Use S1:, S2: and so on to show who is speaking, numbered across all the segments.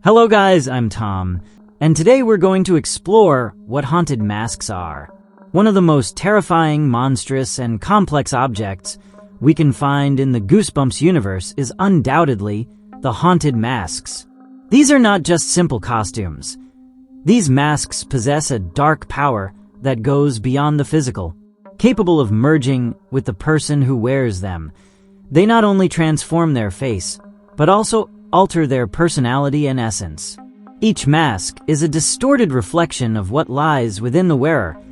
S1: Hello guys, I'm Tom, and today we're going to explore what haunted masks are. One of the most terrifying, monstrous, and complex objects we can find in the Goosebumps universe is undoubtedly the haunted masks. These are not just simple costumes. These masks possess a dark power that goes beyond the physical, capable of merging with the person who wears them. They not only transform their face, but also alter their personality and essence. Each mask is a distorted reflection of what lies within the wearer,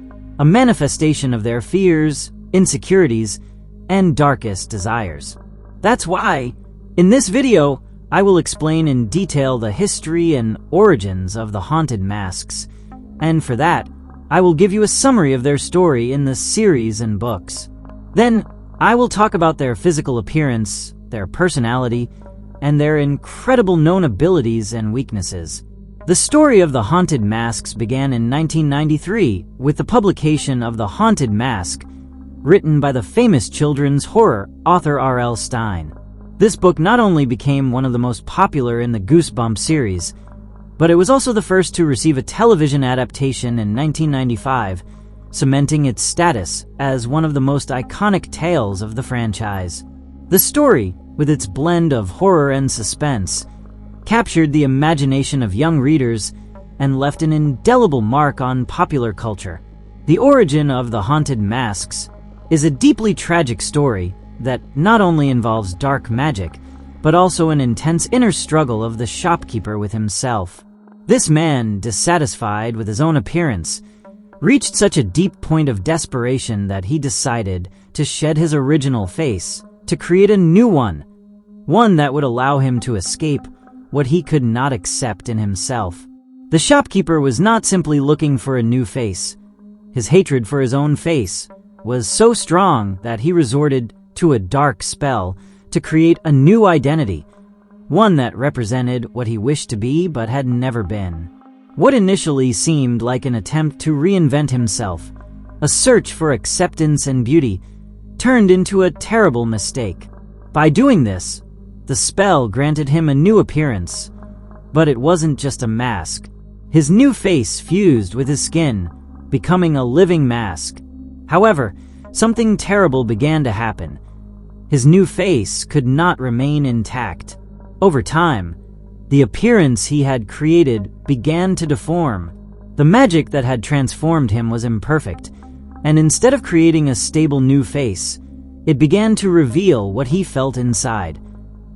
S1: a manifestation of their fears, insecurities, and darkest desires. That's why, in this video, I will explain in detail the history and origins of the haunted masks, and for that, I will give you a summary of their story in the series and books. Then, I will talk about their physical appearance, their personality, and their incredible known abilities and weaknesses. The story of the haunted masks began in 1993 with the publication of The Haunted Mask, written by the famous children's horror author R.L. Stine. This book not only became one of the most popular in the Goosebumps series, but it was also the first to receive a television adaptation in 1995, cementing its status as one of the most iconic tales of the franchise. The story, with its blend of horror and suspense, captured the imagination of young readers and left an indelible mark on popular culture. The origin of the haunted masks is a deeply tragic story that not only involves dark magic, but also an intense inner struggle of the shopkeeper with himself. This man, dissatisfied with his own appearance, reached such a deep point of desperation that he decided to shed his original face to create a new one that would allow him to escape what he could not accept in himself. The shopkeeper was not simply looking for a new face. His hatred for his own face was so strong that he resorted to a dark spell to create a new identity, one that represented what he wished to be but had never been. What initially seemed like an attempt to reinvent himself, a search for acceptance and beauty, turned into a terrible mistake. By doing this, the spell granted him a new appearance, but it wasn't just a mask. His new face fused with his skin, becoming a living mask. However, something terrible began to happen. His new face could not remain intact. Over time, the appearance he had created began to deform. The magic that had transformed him was imperfect, and instead of creating a stable new face, it began to reveal what he felt inside,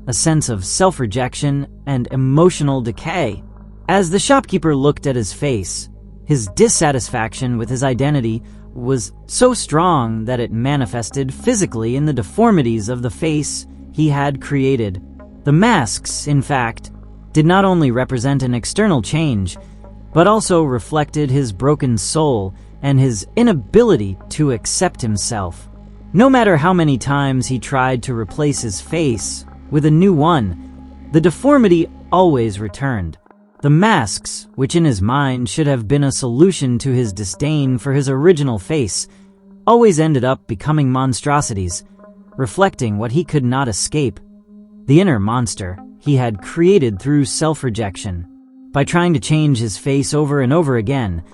S1: a sense of self-rejection and emotional decay. As the shopkeeper looked at his face, his dissatisfaction with his identity was so strong that it manifested physically in the deformities of the face he had created. The masks, in fact, did not only represent an external change, but also reflected his broken soul and his inability to accept himself. No matter how many times he tried to replace his face with a new one, the deformity always returned. The masks, which in his mind should have been a solution to his disdain for his original face, always ended up becoming monstrosities, reflecting what he could not escape, the inner monster he had created through self-rejection. By trying to change his face over and over again,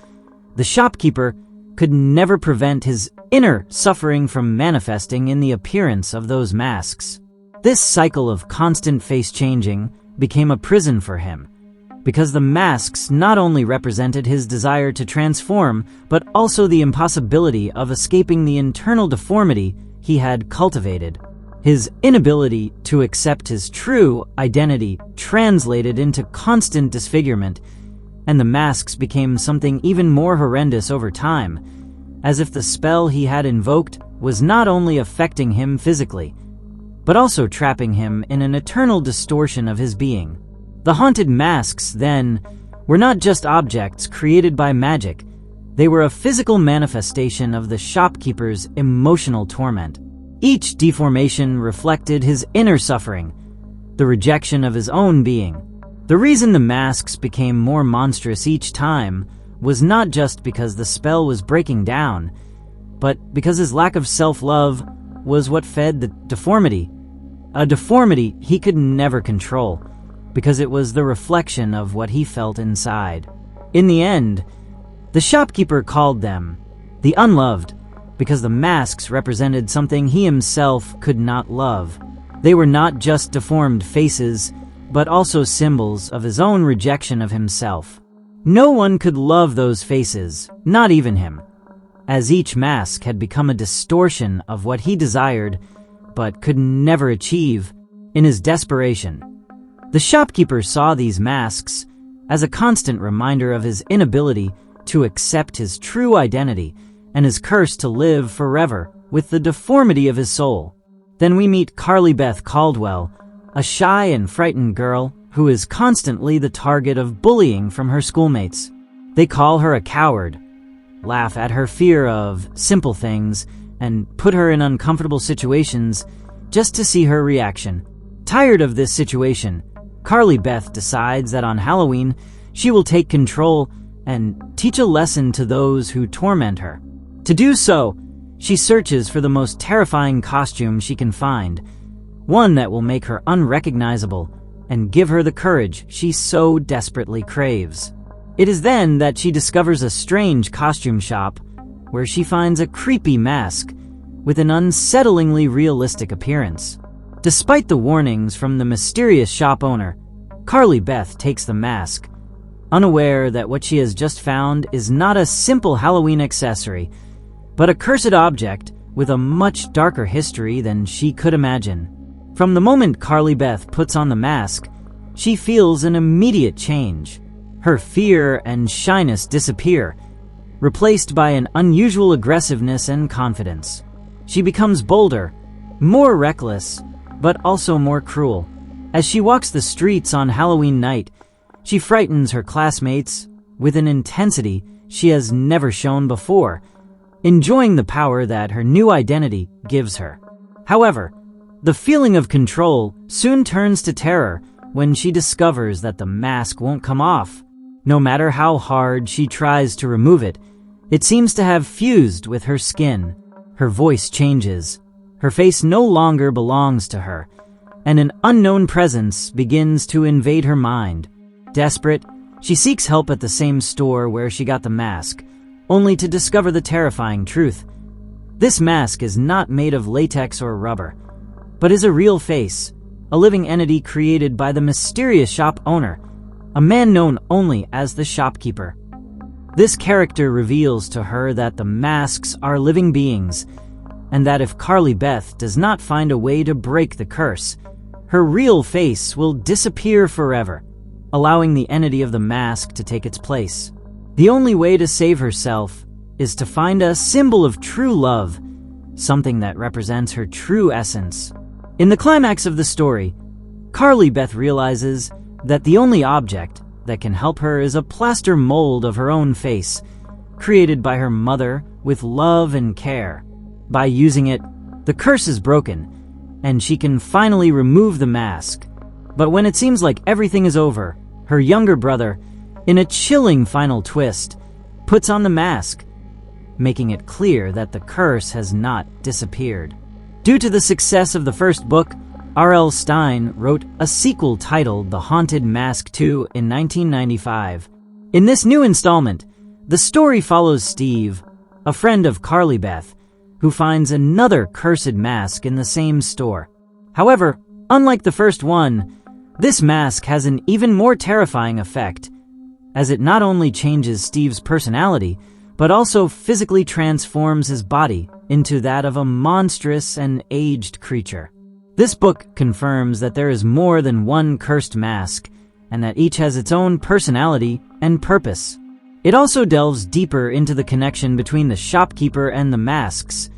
S1: the shopkeeper could never prevent his inner suffering from manifesting in the appearance of those masks. This cycle of constant face changing became a prison for him, because the masks not only represented his desire to transform, but also the impossibility of escaping the internal deformity he had cultivated. His inability to accept his true identity translated into constant disfigurement, and the masks became something even more horrendous over time, as if the spell he had invoked was not only affecting him physically, but also trapping him in an eternal distortion of his being. The haunted masks, then, were not just objects created by magic. They were a physical manifestation of the shopkeeper's emotional torment. Each deformation reflected his inner suffering, the rejection of his own being. The reason the masks became more monstrous each time was not just because the spell was breaking down, but because his lack of self-love was what fed the deformity, a deformity he could never control. because it was the reflection of what he felt inside. In the end, the shopkeeper called them the unloved because the masks represented something he himself could not love. They were not just deformed faces, but also symbols of his own rejection of himself. No one could love those faces, not even him, as each mask had become a distortion of what he desired but could never achieve. In his desperation, the shopkeeper saw these masks as a constant reminder of his inability to accept his true identity and his curse to live forever with the deformity of his soul. Then we meet Carly Beth Caldwell, a shy and frightened girl who is constantly the target of bullying from her schoolmates. They call her a coward, laugh at her fear of simple things, and put her in uncomfortable situations just to see her reaction. Tired of this situation, Carly Beth decides that on Halloween, she will take control and teach a lesson to those who torment her. To do so, she searches for the most terrifying costume she can find, one that will make her unrecognizable and give her the courage she so desperately craves. It is then that she discovers a strange costume shop where she finds a creepy mask with an unsettlingly realistic appearance. Despite the warnings from the mysterious shop owner, Carly Beth takes the mask, unaware that what she has just found is not a simple Halloween accessory, but a cursed object with a much darker history than she could imagine. From the moment Carly Beth puts on the mask, she feels an immediate change. Her fear and shyness disappear, replaced by an unusual aggressiveness and confidence. She becomes bolder, more reckless, but also more cruel. As she walks the streets on Halloween night, she frightens her classmates with an intensity she has never shown before, enjoying the power that her new identity gives her. However, the feeling of control soon turns to terror when she discovers that the mask won't come off. No matter how hard she tries to remove it, it seems to have fused with her skin. Her voice changes. Her face no longer belongs to her, and an unknown presence begins to invade her mind. Desperate, she seeks help at the same store where she got the mask, only to discover the terrifying truth. This mask is not made of latex or rubber, but is a real face, a living entity created by the mysterious shop owner, a man known only as the shopkeeper. This character reveals to her that the masks are living beings, and that if Carly Beth does not find a way to break the curse, her real face will disappear forever, allowing the entity of the mask to take its place. The only way to save herself is to find a symbol of true love, something that represents her true essence. In the climax of the story, Carly Beth realizes that the only object that can help her is a plaster mold of her own face, created by her mother with love and care. By using it, the curse is broken, and she can finally remove the mask. But when it seems like everything is over, her younger brother, in a chilling final twist, puts on the mask, making it clear that the curse has not disappeared. Due to the success of the first book, R.L. Stine wrote a sequel titled The Haunted Mask 2 in 1995. In this new installment, the story follows Steve, a friend of Carly Beth, who finds another cursed mask in the same store. However, unlike the first one, this mask has an even more terrifying effect, as it not only changes Steve's personality, but also physically transforms his body into that of a monstrous and aged creature. This book confirms that there is more than one cursed mask, and that each has its own personality and purpose. It also delves deeper into the connection between the shopkeeper and the masks,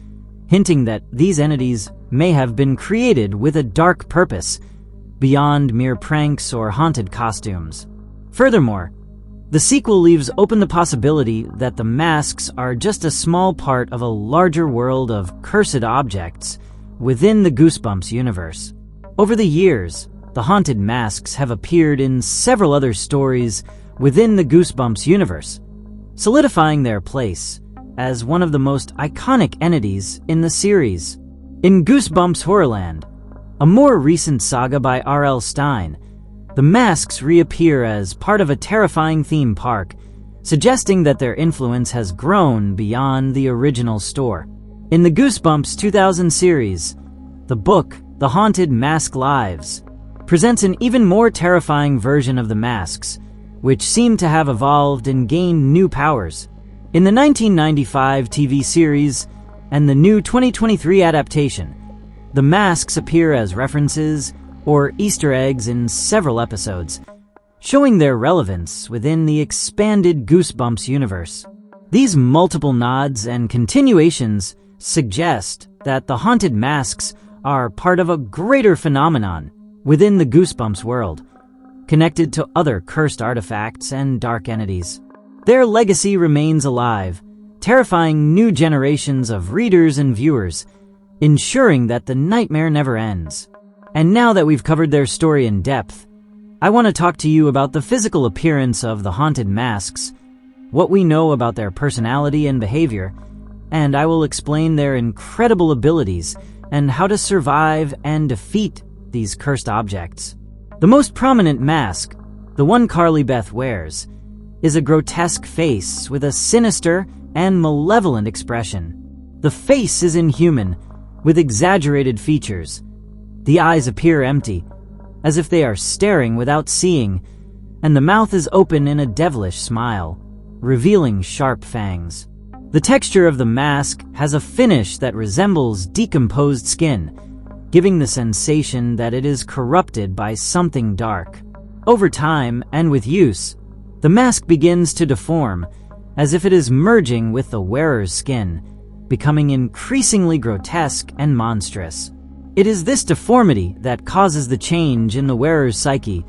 S1: hinting that these entities may have been created with a dark purpose, beyond mere pranks or haunted costumes. Furthermore, the sequel leaves open the possibility that the masks are just a small part of a larger world of cursed objects within the Goosebumps universe. Over the years, the haunted masks have appeared in several other stories within the Goosebumps universe, solidifying their place as one of the most iconic entities in the series. In Goosebumps Horrorland, a more recent saga by R.L. Stine, The masks reappear as part of a terrifying theme park, suggesting that their influence has grown beyond the original store. In the Goosebumps 2000 series, the book, The Haunted Mask Lives, presents an even more terrifying version of the masks, which seem to have evolved and gained new powers. In the 1995 TV series and the new 2023 adaptation, the masks appear as references or Easter eggs in several episodes, showing their relevance within the expanded Goosebumps universe. These multiple nods and continuations suggest that the haunted masks are part of a greater phenomenon within the Goosebumps world, connected to other cursed artifacts and dark entities. Their legacy remains alive, terrifying new generations of readers and viewers, ensuring that the nightmare never ends. And now that we've covered their story in depth, I want to talk to you about the physical appearance of the haunted masks, what we know about their personality and behavior, and I will explain their incredible abilities and how to survive and defeat these cursed objects. The most prominent mask, the one Carly Beth wears, is a grotesque face with a sinister and malevolent expression. The face is inhuman, with exaggerated features. The eyes appear empty, as if they are staring without seeing, and the mouth is open in a devilish smile, revealing sharp fangs. The texture of the mask has a finish that resembles decomposed skin, giving the sensation that it is corrupted by something dark. Over time, and with use, the mask begins to deform, as if it is merging with the wearer's skin, becoming increasingly grotesque and monstrous. It is this deformity that causes the change in the wearer's psyche,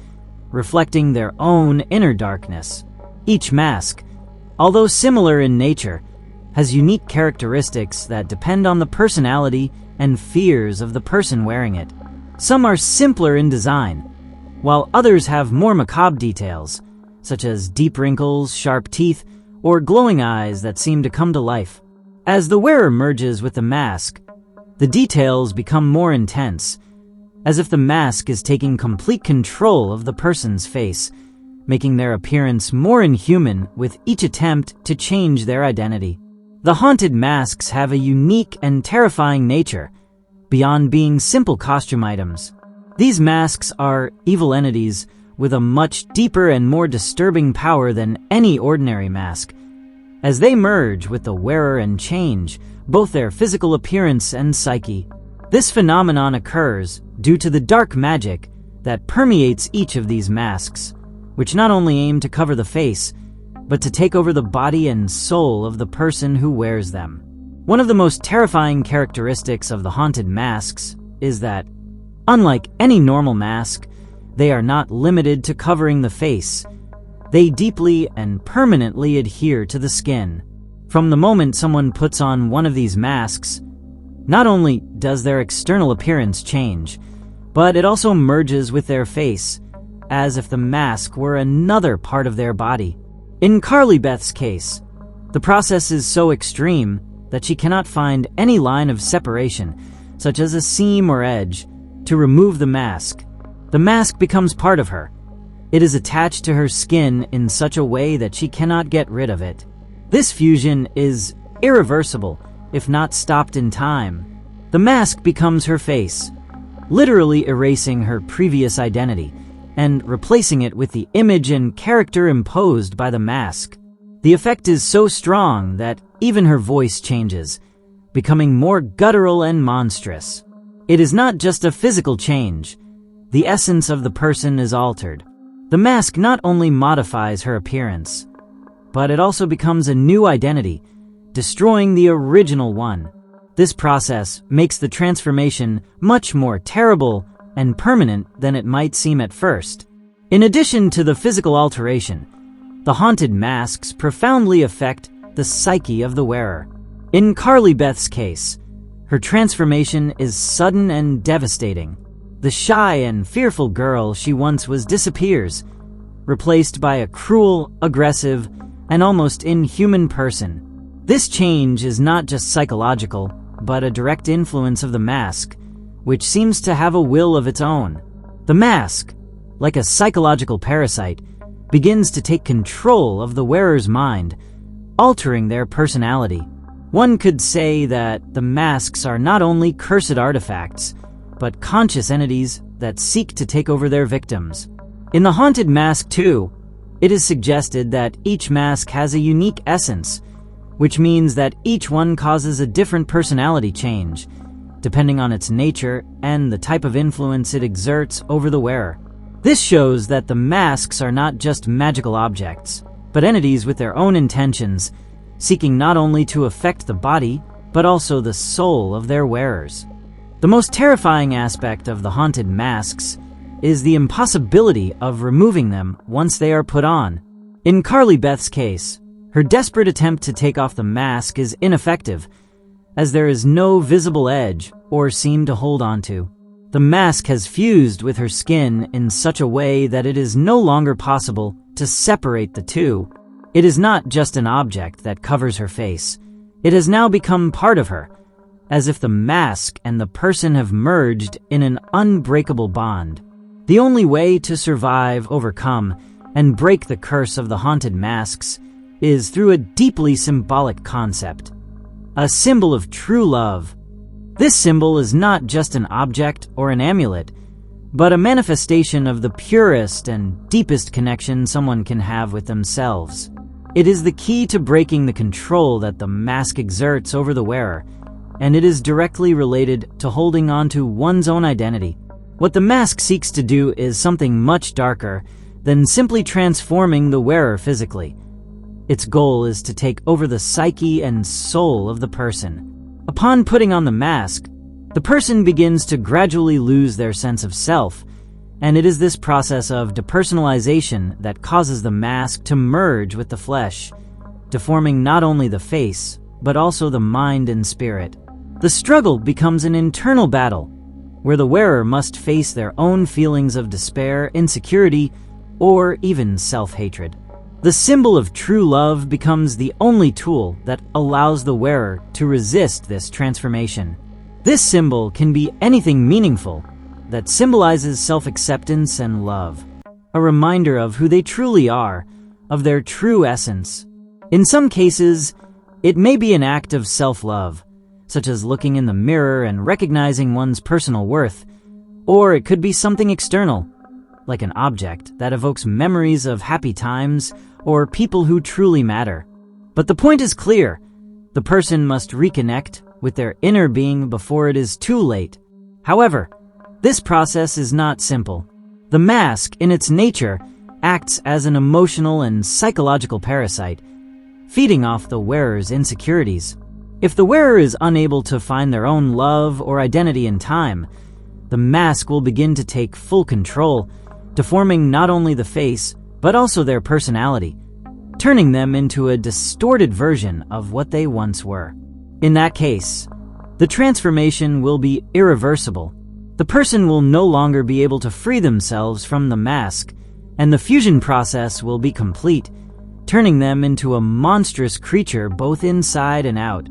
S1: reflecting their own inner darkness. Each mask, although similar in nature, has unique characteristics that depend on the personality and fears of the person wearing it. Some are simpler in design, while others have more macabre details, such as deep wrinkles, sharp teeth, or glowing eyes that seem to come to life. As the wearer merges with the mask, the details become more intense, as if the mask is taking complete control of the person's face, making their appearance more inhuman with each attempt to change their identity. The haunted masks have a unique and terrifying nature, beyond being simple costume items. These masks are evil entities with a much deeper and more disturbing power than any ordinary mask, as they merge with the wearer and change both their physical appearance and psyche. This phenomenon occurs due to the dark magic that permeates each of these masks, which not only aim to cover the face, but to take over the body and soul of the person who wears them. One of the most terrifying characteristics of the haunted masks is that, unlike any normal mask, they are not limited to covering the face. They deeply and permanently adhere to the skin. From the moment someone puts on one of these masks, not only does their external appearance change, but it also merges with their face, as if the mask were another part of their body. In Carly Beth's case, the process is so extreme that she cannot find any line of separation, such as a seam or edge, to remove the mask. The mask becomes part of her. It is attached to her skin in such a way that she cannot get rid of it. This fusion is irreversible if not stopped in time. The mask becomes her face, literally erasing her previous identity and replacing it with the image and character imposed by the mask. The effect is so strong that even her voice changes, becoming more guttural and monstrous. It is not just a physical change. The essence of the person is altered. The mask not only modifies her appearance, but it also becomes a new identity, destroying the original one. This process makes the transformation much more terrible and permanent than it might seem at first. In addition to the physical alteration, the haunted masks profoundly affect the psyche of the wearer. In Carly Beth's case, her transformation is sudden and devastating. The shy and fearful girl she once was disappears, replaced by a cruel, aggressive, and almost inhuman person. This change is not just psychological, but a direct influence of the mask, which seems to have a will of its own. The mask, like a psychological parasite, begins to take control of the wearer's mind, altering their personality. One could say that the masks are not only cursed artifacts, but conscious entities that seek to take over their victims. In the haunted mask, too, it is suggested that each mask has a unique essence, which means that each one causes a different personality change, depending on its nature and the type of influence it exerts over the wearer. This shows that the masks are not just magical objects, but entities with their own intentions, seeking not only to affect the body, but also the soul of their wearers. The most terrifying aspect of the haunted masks is the impossibility of removing them once they are put on. In Carly Beth's case, her desperate attempt to take off the mask is ineffective, as there is no visible edge or seam to hold onto. The mask has fused with her skin in such a way that it is no longer possible to separate the two. It is not just an object that covers her face. It has now become part of her, as if the mask and the person have merged in an unbreakable bond. The only way to survive, overcome, and break the curse of the haunted masks is through a deeply symbolic concept, a symbol of true love. This symbol is not just an object or an amulet, but a manifestation of the purest and deepest connection someone can have with themselves. It is the key to breaking the control that the mask exerts over the wearer, and it is directly related to holding on to one's own identity. What the mask seeks to do is something much darker than simply transforming the wearer physically. Its goal is to take over the psyche and soul of the person. Upon putting on the mask, the person begins to gradually lose their sense of self, and it is this process of depersonalization that causes the mask to merge with the flesh, deforming not only the face, but also the mind and spirit. The struggle becomes an internal battle, where the wearer must face their own feelings of despair, insecurity, or even self-hatred. The symbol of true love becomes the only tool that allows the wearer to resist this transformation. This symbol can be anything meaningful that symbolizes self-acceptance and love, a reminder of who they truly are, of their true essence. In some cases, it may be an act of self-love, such as looking in the mirror and recognizing one's personal worth, or it could be something external, like an object that evokes memories of happy times or people who truly matter. But the point is clear. The person must reconnect with their inner being before it is too late. However, this process is not simple. The mask, in its nature, acts as an emotional and psychological parasite, feeding off the wearer's insecurities. If the wearer is unable to find their own love or identity in time, the mask will begin to take full control, deforming not only the face, but also their personality, turning them into a distorted version of what they once were. In that case, the transformation will be irreversible. The person will no longer be able to free themselves from the mask, and the fusion process will be complete, turning them into a monstrous creature both inside and out.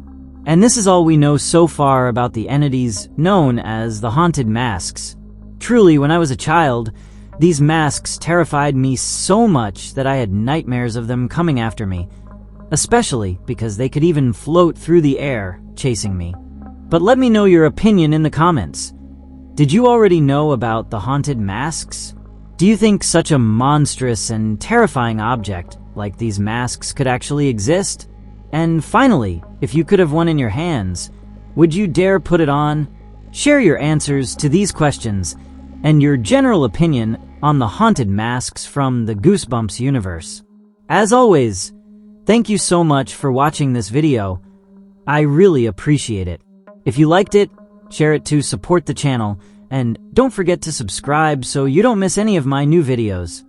S1: And this is all we know so far about the entities known as the haunted masks. Truly, when I was a child, these masks terrified me so much that I had nightmares of them coming after me, especially because they could even float through the air, chasing me. But let me know your opinion in the comments. Did you already know about the haunted masks? Do you think such a monstrous and terrifying object like these masks could actually exist? And finally, if you could have one in your hands, would you dare put it on? Share your answers to these questions and your general opinion on the haunted masks from the Goosebumps universe. As always, thank you so much for watching this video. I really appreciate it. If you liked it, share it to support the channel, and don't forget to subscribe so you don't miss any of my new videos.